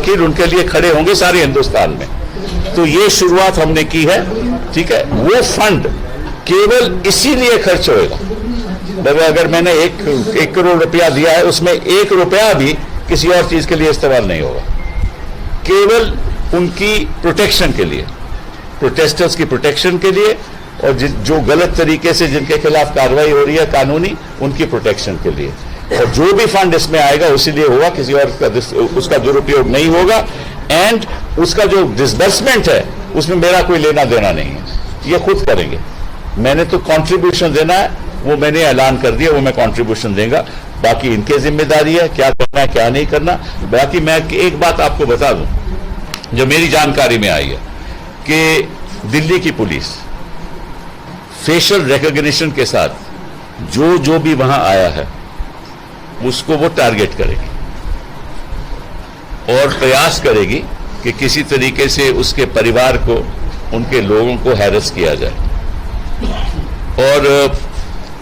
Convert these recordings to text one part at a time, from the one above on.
वकील उनके लिए खड़े होंगे सारे हिंदुस्तान में। तो ये शुरुआत हमने की है, ठीक है। वो फंड केवल इसीलिए खर्च होएगा, अगर मैंने एक करोड़ रुपया दिया है उसमें 1 रुपया भी किसी और चीज के लिए इस्तेमाल नहीं होगा, केवल उनकी प्रोटेक्शन के लिए, प्रोटेस्टर्स की प्रोटेक्शन के लिए, और जो गलत तरीके से जिनके खिलाफ कार्रवाई हो रही है कानूनी, उनकी प्रोटेक्शन के लिए। और जो भी फंड इसमें आएगा उसी लिए होगा, किसी और उसका दुरुपयोग नहीं होगा। एंड उसका जो डिसबर्समेंट है उसमें मेरा कोई लेना देना नहीं है, ये खुद करेंगे। मैंने तो कंट्रीब्यूशन देना है, वो मैंने ऐलान कर दिया, वो मैं कंट्रीब्यूशन देगा। बाकी इनकी जिम्मेदारी है क्या करना है क्या नहीं करना। बाकी मैं एक बात आपको बता दूं जो मेरी जानकारी में आई है कि दिल्ली की पुलिस फेशियल रिकॉग्निशन के साथ जो भी वहां आया है उसको वो टारगेट करेगी और प्रयास करेगी कि किसी तरीके से उसके परिवार को, उनके लोगों को हैरेस किया जाए। और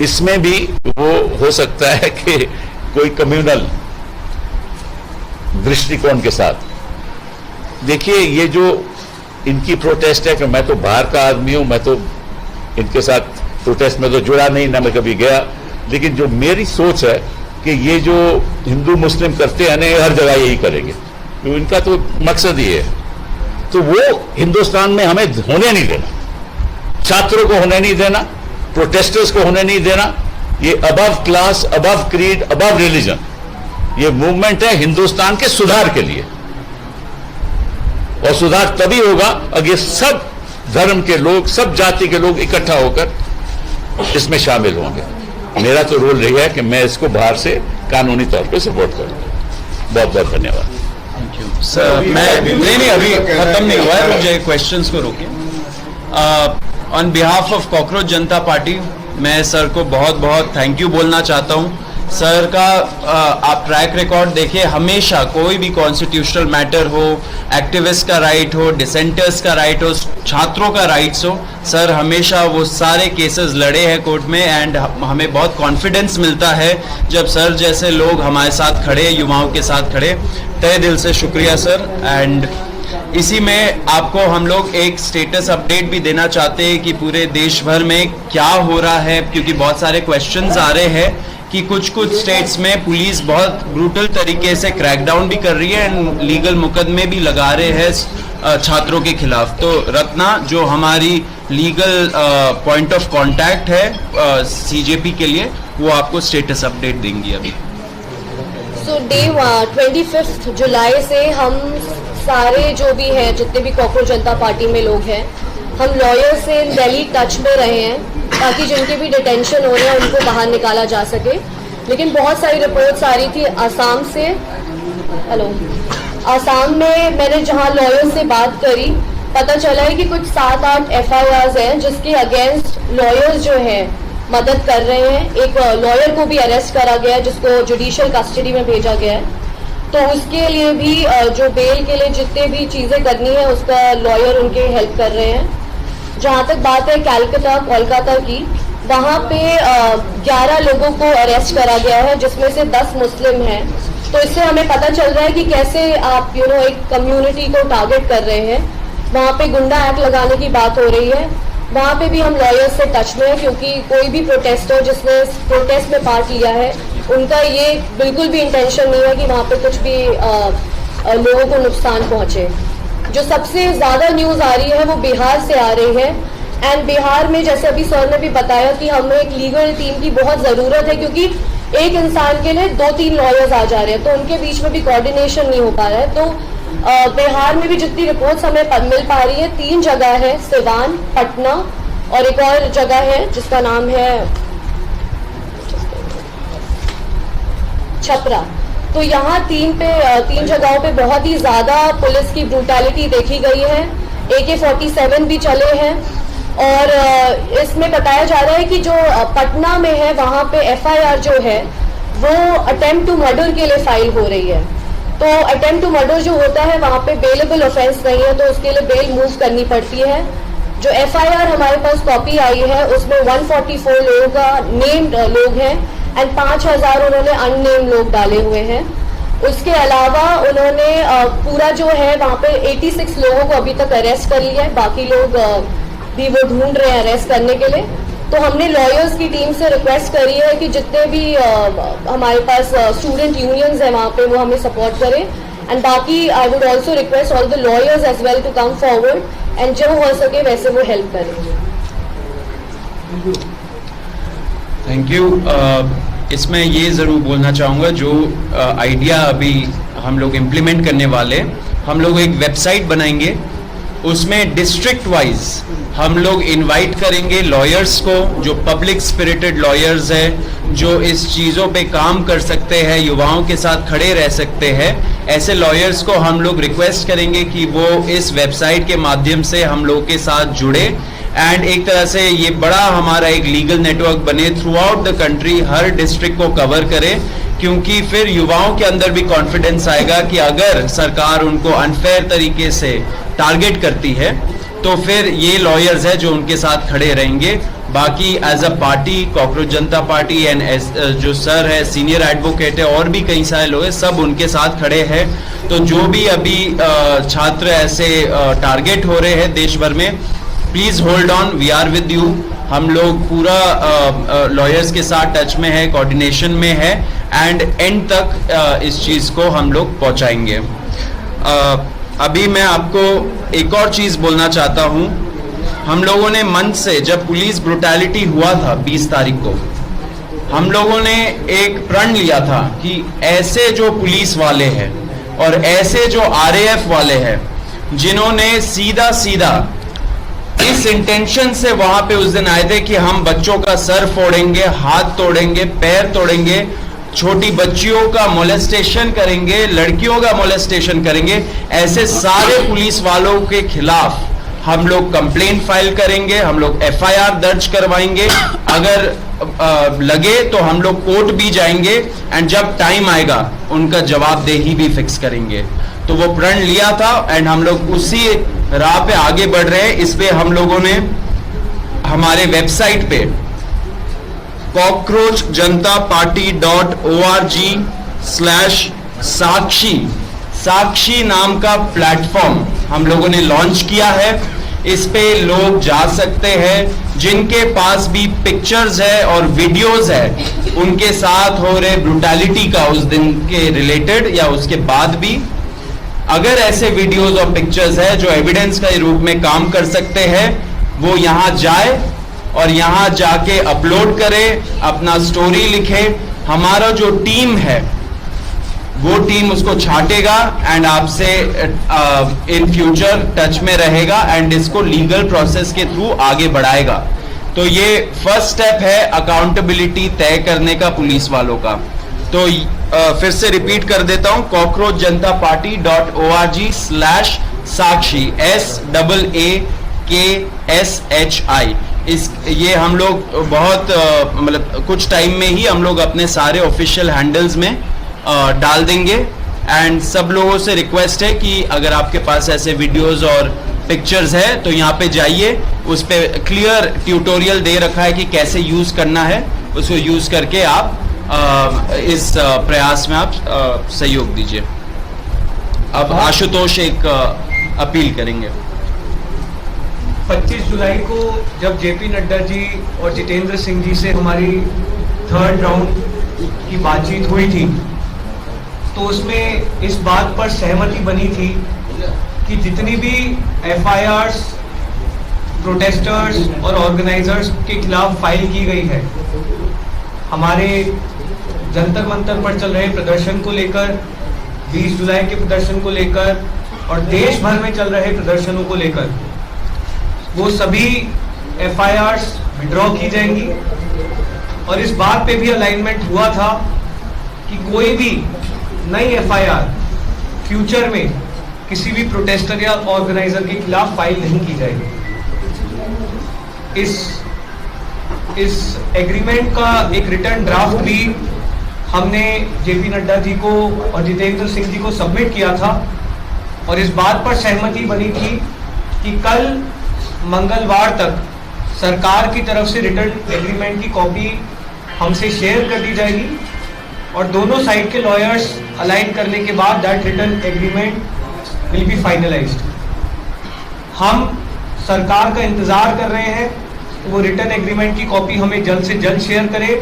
इसमें भी वो हो सकता है कि कोई कम्युनल दृष्टिकोण के साथ। देखिए, ये जो इनकी प्रोटेस्ट है कि मैं तो बाहर का आदमी हूं, मैं तो इनके साथ प्रोटेस्ट में तो जुड़ा नहीं, ना मैं कभी गया, लेकिन जो मेरी सोच है कि ये जो हिंदू मुस्लिम करते हैं ना, हर जगह यही करेंगे, तो इनका तो मकसद ये है। तो वो हिंदुस्तान में हमें होने नहीं देना, छात्रों को होने नहीं देना, प्रोटेस्टर्स को होने नहीं देना। ये above class, above creed, above religion, ये मूवमेंट है हिंदुस्तान के सुधार के लिए। और सुधार तभी होगा अगर सब धर्म के लोग, सब जाति के लोग इकट्ठा होकर इसमें शामिल होंगे। मेरा तो रोल रही है कि मैं इसको बाहर से कानूनी तौर पे सपोर्ट करूंगा। बहुत बहुत धन्यवाद। Thank you sir. मैं नहीं अभी खत्म नहीं हुआ है, मुझे क्वेश्चंस को रोकिए। On behalf of cockroach Janata party मैं सर को बहुत बहुत थैंक यू बोलना चाहता हूँ। सर का आप ट्रैक रिकॉर्ड देखिए, हमेशा कोई भी कॉन्स्टिट्यूशनल मैटर हो, एक्टिविस्ट का राइट हो, डिसेंटर्स का राइट हो, छात्रों का राइट्स हो, सर हमेशा वो सारे केसेस लड़े हैं कोर्ट में। एंड हमें बहुत कॉन्फिडेंस मिलता है जब सर जैसे लोग हमारे साथ खड़े, युवाओं के साथ खड़े। तहे दिल से शुक्रिया सर। एंड इसी में आपको हम लोग एक स्टेटस अपडेट भी देना चाहते हैं कि पूरे देश भर में क्या हो रहा है, क्योंकि बहुत सारे क्वेश्चंस आ रहे हैं कि कुछ स्टेट्स में पुलिस बहुत ब्रूटल तरीके से क्रैकडाउन भी कर रही है एंड लीगल मुकदमे भी लगा रहे हैं छात्रों के खिलाफ। तो रत्ना जो हमारी लीगल पॉइंट ऑफ कांटेक्ट है सीजेपी के लिए, वो आपको स्टेटस अपडेट देंगी अभी। सो डे 25 जुलाई से हम सारे जो भी हैं, जितने भी कॉकरोच जनता पार्टी में लोग हैं, हम लॉयर से दिल्ली टच में रहे हैं ताकि जिनके भी डिटेंशन हो रहे हैं उनको बाहर निकाला जा सके। लेकिन बहुत सारी रिपोर्ट्स आ रही थी आसाम से। आसाम में मैंने जहां लॉयर से बात करी, पता चला है कि कुछ 7-8 FIRs हैं जिसके अगेंस्ट लॉयर्स जो हैं मदद कर रहे हैं। एक लॉयर को भी अरेस्ट करा गया है जिसको जुडिशियल कस्टडी में भेजा गया है। तो उसके लिए भी जो बेल के लिए जितने भी चीज़ें करनी है उसका लॉयर उनके हेल्प कर रहे हैं। जहाँ तक बात है कोलकाता की, वहाँ पे 11 लोगों को अरेस्ट करा गया है जिसमें से 10 मुस्लिम हैं। तो इससे हमें पता चल रहा है कि कैसे आप एक कम्युनिटी को टारगेट कर रहे हैं। वहाँ पे गुंडा एक्ट लगाने की बात हो रही है। वहाँ पे भी हम लॉयर्स से टच में हैं क्योंकि कोई भी प्रोटेस्टर जिसने प्रोटेस्ट में पार्ट लिया है, उनका ये बिल्कुल भी इंटेंशन नहीं है कि वहाँ पे कुछ भी लोगों को नुकसान पहुँचे। जो सबसे ज़्यादा न्यूज़ आ रही है वो बिहार से आ रही है। एंड बिहार में जैसे अभी सर ने भी बताया कि हमें एक लीगल टीम की बहुत ज़रूरत है क्योंकि एक इंसान के लिए 2-3 लॉयर्स आ जा रहे हैं, तो उनके बीच में भी कोऑर्डिनेशन नहीं हो पा रहा है। तो बिहार में भी जितनी रिपोर्ट्स हमें मिल पा रही है, 3 जगह है, सिवान, पटना और एक और जगह है जिसका नाम है छपरा। तो यहाँ 3 जगहों पे बहुत ही ज़्यादा पुलिस की ब्रूटैलिटी देखी गई है। AK-47 भी चले हैं और इसमें बताया जा रहा है कि जो पटना में है वहाँ पे FIR जो है वो अटेम्प्ट टू मर्डर के लिए फाइल हो रही है। तो अटेम्प्ट टू मर्डर जो होता है वहाँ पे बेलेबल ऑफेंस नहीं है, तो उसके लिए बेल मूव करनी पड़ती है। जो FIR हमारे पास कॉपी आई है उसमें 144 लोगों का नेम्ड लोग हैं एंड 5000 उन्होंने अननेम लोग डाले हुए हैं। उसके अलावा उन्होंने पूरा जो है वहाँ पे 86 लोगों को अभी तक अरेस्ट कर लिया है, बाकी लोग भी वो ढूंढ रहे हैं अरेस्ट करने के लिए। तो हमने लॉयर्स की टीम से रिक्वेस्ट करी है कि जितने भी हमारे पास स्टूडेंट यूनियंस हैं वहाँ पे वो हमें सपोर्ट करें। एंड बाकी I would also request all the lawyers as well to come forward and जो हो सके वैसे वो हेल्प करें। Thank you. इसमें ये ज़रूर बोलना चाहूँगा, जो आइडिया अभी हम लोग इम्प्लीमेंट करने वाले, हम लोग एक वेबसाइट बनाएंगे, उसमें डिस्ट्रिक्ट वाइज हम लोग इनवाइट करेंगे लॉयर्स को, जो पब्लिक स्पिरिटेड लॉयर्स हैं, जो इस चीज़ों पे काम कर सकते हैं, युवाओं के साथ खड़े रह सकते हैं। ऐसे लॉयर्स को हम लोग रिक्वेस्ट करेंगे कि वो इस वेबसाइट के माध्यम से हम लोग के साथ जुड़े एंड एक तरह से ये बड़ा हमारा एक लीगल नेटवर्क बने, through out the country her district को कवर करे, क्योंकि फिर युवाओं के अंदर भी कॉन्फिडेंस आएगा कि अगर सरकार उनको अनफेयर तरीके से टारगेट करती है तो फिर ये लॉयर्स है जो उनके साथ खड़े रहेंगे। बाकी as a party cockroach Janata party and जो सर है सीनियर एडवोकेट है और भी कई सारे लोग हैं, सब उनके साथ खड़े हैं। तो जो भी अभी छात्र ऐसे टारगेट हो रहे हैं देश भर में, please hold on, we are with you. हम लोग पूरा लॉयर्स के साथ टच में है, कोऑर्डिनेशन में है एंड एंड तक इस चीज़ को हम लोग पहुंचाएंगे। अभी मैं आपको एक और चीज़ बोलना चाहता हूं। हम लोगों ने मन से, जब पुलिस ब्रुटैलिटी हुआ था 20 तारीख को, हम लोगों ने एक प्रण लिया था कि ऐसे जो पुलिस वाले हैं और ऐसे जो RAF वाले हैं जिन्होंने सीधा सीधा इस इंटेंशन से वहां पे उस दिन आए थे कि हम बच्चों का सर फोड़ेंगे, हाथ तोड़ेंगे, पैर तोड़ेंगे, छोटी बच्चियों का मोलेस्टेशन करेंगे, लड़कियों का मोलेस्टेशन करेंगे, ऐसे सारे पुलिस वालों के खिलाफ हम लोग कंप्लेंट फाइल करेंगे, हम लोग FIR दर्ज करवाएंगे, अगर लगे तो हम लोग कोर्ट भी जाएंगे एंड जब टाइम आएगा उनका जवाबदेही भी फिक्स करेंगे। तो वो प्रण लिया था एंड हम लोग उसी राह पे आगे बढ़ रहे हैं। इस पे हम लोगों ने हमारे वेबसाइट पे cockroachjanta.org/साक्षी नाम का प्लेटफॉर्म हम लोगों ने लॉन्च किया है। इस पे लोग जा सकते हैं जिनके पास भी पिक्चर्स है और वीडियोस है उनके साथ हो रहे ब्रुटैलिटी का उस दिन के रिलेटेड या उसके बाद भी, अगर ऐसे वीडियोस और पिक्चर्स है जो एविडेंस के रूप में काम कर सकते हैं, वो यहाँ जाए और यहाँ जाके अपलोड करे, अपना स्टोरी लिखे। हमारा जो टीम है वो टीम उसको छाटेगा एंड आपसे इन फ्यूचर टच में रहेगा एंड इसको लीगल प्रोसेस के थ्रू आगे बढ़ाएगा। तो ये फर्स्ट स्टेप है अकाउंटेबिलिटी तय करने का पुलिस वालों का। तो फिर से रिपीट कर देता हूं, cockroachjantaparty.org/साक्षी SAAKSHI। ये हम लोग बहुत मतलब कुछ टाइम में ही हम लोग अपने सारे ऑफिशियल हैंडल्स में डाल देंगे एंड सब लोगों से रिक्वेस्ट है कि अगर आपके पास ऐसे वीडियोस और पिक्चर्स है तो यहाँ पे जाइए, उस पे क्लियर ट्यूटोरियल दे रखा है कि कैसे यूज करना है, उसको यूज करके आप इस प्रयास में आप सहयोग दीजिए। अब आशुतोष एक अपील करेंगे। 25 जुलाई को जब JP नड्डा जी और जितेंद्र सिंह जी से हमारी 3rd राउंड की बातचीत हुई थी तो उसमें इस बात पर सहमति बनी थी कि जितनी भी FIRs प्रोटेस्टर्स और ऑर्गेनाइजर्स के खिलाफ फाइल की गई है, हमारे जंतर मंतर पर चल रहे प्रदर्शन को लेकर, 20 जुलाई के प्रदर्शन को लेकर और देश भर में चल रहे प्रदर्शनों को लेकर, वो सभी FIRs विड्रॉ की जाएंगी। और इस बात पे भी अलाइनमेंट हुआ था कि कोई भी नई FIR फ्यूचर में किसी भी प्रोटेस्टर या ऑर्गेनाइजर के खिलाफ फाइल नहीं की जाएगी। इस एग्रीमेंट का एक रिटर्न ड्राफ्ट भी हमने JP नड्डा जी को और जितेंद्र सिंह जी को सबमिट किया था और इस बात पर सहमति बनी थी कि कल मंगलवार तक सरकार की तरफ से रिटर्न एग्रीमेंट की कॉपी हमसे शेयर कर दी जाएगी और दोनों साइड के लॉयर्स अलाइन करने के बाद that written agreement will be finalized. हम सरकार का इंतजार कर रहे हैं, वो रिटन एग्रीमेंट की कॉपी हमें जल्द से जल्द शेयर करें।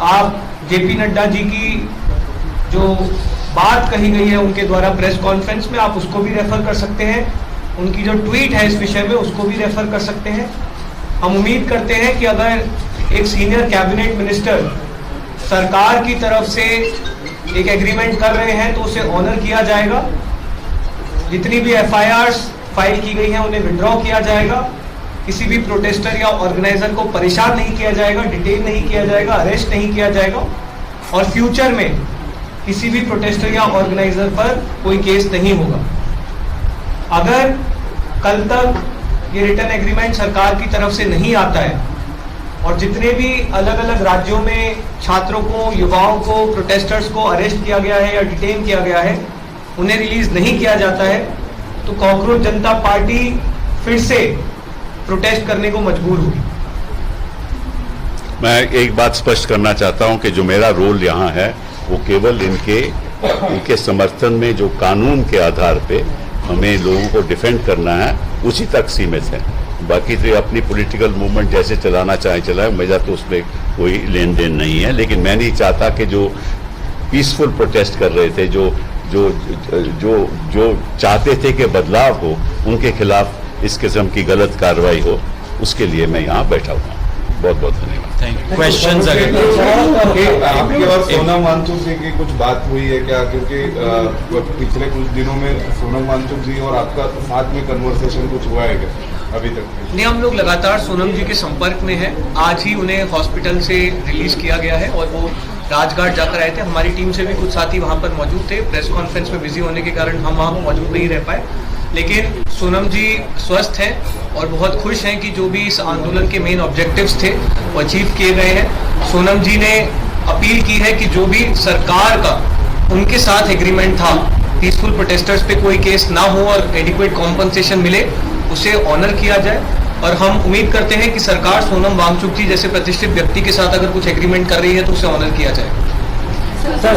आप जेपी नड्डा जी की जो बात कही गई है उनके द्वारा प्रेस कॉन्फ्रेंस में, आप उसको भी रेफर कर सकते हैं। उनकी जो ट्वीट है इस विषय में उसको भी रेफर कर सकते हैं। हम उम्मीद करते हैं कि अगर एक सीनियर कैबिनेट मिनिस्टर सरकार की तरफ से एक एग्रीमेंट कर रहे हैं तो उसे ऑनर किया जाएगा। जितनी भी एफआईआर्स फाइल की गई हैं उन्हें विड्रॉ किया जाएगा। किसी भी प्रोटेस्टर या ऑर्गेनाइजर को परेशान नहीं किया जाएगा, डिटेन नहीं किया जाएगा, अरेस्ट नहीं किया जाएगा और फ्यूचर में किसी भी प्रोटेस्टर या ऑर्गेनाइजर पर कोई केस नहीं होगा। अगर कल तक ये रिटर्न एग्रीमेंट सरकार की तरफ से नहीं आता है और जितने भी अलग अलग राज्यों में छात्रों को, युवाओं को, प्रोटेस्टर्स को अरेस्ट किया गया है या डिटेन किया गया है, उन्हें रिलीज नहीं किया जाता है तो कॉकरोच जनता पार्टी फिर से प्रोटेस्ट करने को मजबूर होगी। मैं एक बात स्पष्ट करना चाहता हूं कि जो मेरा रोल यहाँ है वो केवल इनके समर्थन में जो कानून के आधार पे हमें लोगों को डिफेंड करना है उसी तक सीमित है। बाकी तो अपनी पॉलिटिकल मूवमेंट जैसे चलाना चाहे चलाए, मेरा तो उसमें कोई लेन देन नहीं है। लेकिन मैं नहीं चाहता कि जो पीसफुल प्रोटेस्ट कर रहे थे, जो चाहते थे कि बदलाव हो, उनके खिलाफ इस किस्म की गलत कार्रवाई हो, उसके लिए मैं यहाँ बैठा हुआ हूँ। बहुत बहुत धन्यवाद। Thank you. क्वेश्चंस अगर आपकी और सोनम वांगचुक जी की कुछ बात हुई है क्या? क्योंकि पिछले कुछ दिनों में सोनम वांगचुक जी और आपका साथ में कन्वर्सेशन कुछ हुआ है क्या अभी तक? नहीं, हम लोग लगातार सोनम जी के संपर्क में हैं। आज ही उन्हें हॉस्पिटल से रिलीज किया गया है और वो राजघाट जाकर आए थे। हमारी टीम से भी कुछ साथी वहाँ पर मौजूद थे। प्रेस कॉन्फ्रेंस में बिजी होने के कारण हम वहाँ मौजूद नहीं रह पाए, लेकिन सोनम जी स्वस्थ हैं और बहुत खुश हैं कि जो भी इस आंदोलन के मेन ऑब्जेक्टिव्स थे वो अचीव किए गए हैं। सोनम जी ने अपील की है कि जो भी सरकार का उनके साथ एग्रीमेंट था, पीसफुल प्रोटेस्टर्स पे कोई केस ना हो और एडिक्वेट कॉम्पनसेशन मिले, उसे ऑनर किया जाए। और हम उम्मीद करते हैं कि सरकार सोनम वांगचुक जी जैसे प्रतिष्ठित व्यक्ति के साथ अगर कुछ एग्रीमेंट कर रही है तो उसे ऑनर किया जाए। सर,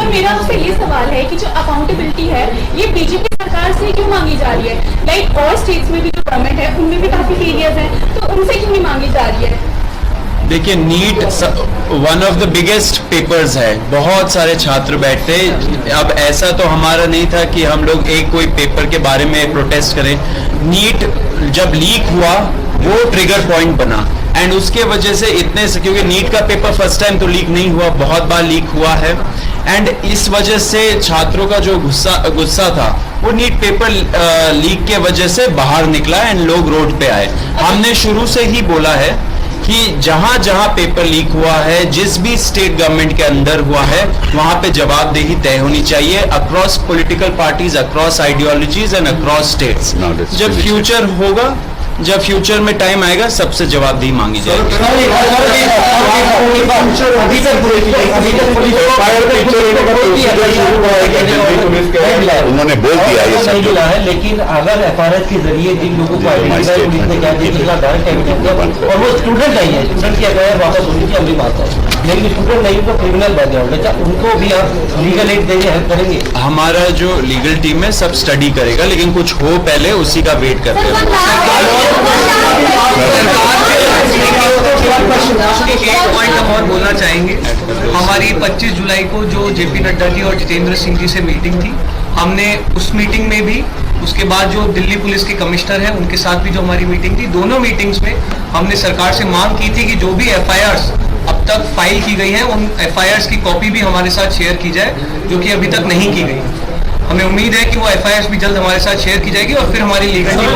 मेरा आपसे ये सवाल है कि जो अकाउंटेबिलिटी है ये बीजेपी सरकार से क्यों मांगी जा रही है? लाइक और स्टेट्स में भी जो गवर्नमेंट है उनमें भी काफी फेलियर्स हैं, तो उनसे क्यों नहीं मांगी जा रही है? देखिए, NEET one of the biggest papers है, बहुत सारे छात्र बैठते। अब ऐसा तो हमारा नहीं था कि हम लोग एक कोई पेपर के बारे में प्रोटेस्ट करें। नीट जब लीक हुआ वो ट्रिगर पॉइंट बना एंड उसके वजह से इतने से, क्योंकि नीट का पेपर फर्स्ट टाइम तो लीक नहीं हुआ, बहुत बार लीक हुआ है एंड इस वजह से छात्रों का जो गुस्सा था वो नीट पेपर लीक के वजह से बाहर निकला एंड लोग रोड पे आए। हमने शुरू से ही बोला है कि जहां जहां पेपर लीक हुआ है, जिस भी स्टेट गवर्नमेंट के अंदर हुआ है, वहां पे जवाबदेही तय होनी चाहिए across political parties, across ideologies and across states. जब फ्यूचर होगा, जब फ्यूचर में टाइम आएगा, सबसे जवाबदेही मांगी जाएगी। उन्होंने बोल दिया ये सब मिला है, लेकिन अगर एफआरएस के जरिए जिन लोगों को आइडेंटिफाई पुलिस ने क्या किया, डायरेक्ट एविडेंस और वो स्टूडेंट नहीं है, स्टूडेंट की अगर वापस होनी चाहिए हमारी बात है, लेकिन स्टूडेंट नहीं तो क्रिमिनल बन जाओगे, उनको भी आप लीगल एड देंगे, हेल्प करेंगे? हमारा जो लीगल टीम है सब स्टडी करेगा, लेकिन कुछ हो पहले उसी का वेट करते हैं। एक पॉइंट हम और बोलना चाहेंगे। हमारी 25 जुलाई को जो जेपी नड्डा जी और जितेंद्र सिंह जी से मीटिंग थी, हमने उस मीटिंग में भी, उसके बाद जो दिल्ली पुलिस के कमिश्नर हैं उनके साथ भी जो हमारी मीटिंग थी, दोनों मीटिंग्स में हमने सरकार से मांग की थी कि जो भी एफआईआर्स अब तक फाइल की गई हैं उन एफआईआर्स की कॉपी भी हमारे साथ शेयर की जाए, जो कि अभी तक नहीं की गई। हमें उम्मीद है कि वो एफआईआर्स भी जल्द हमारे साथ शेयर की जाएगी और फिर हमारी लीगल टीम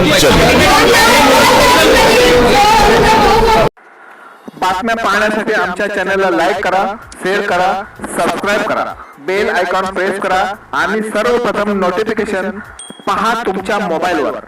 बातम्या पाहण्यासाठी आमच्या चॅनलला लाईक करा, शेअर करा, सबस्क्राईब करा, बेल आयकॉन प्रेस करा आणि सर्वप्रथम नोटिफिकेशन पहा तुमच्या मोबाईलवर।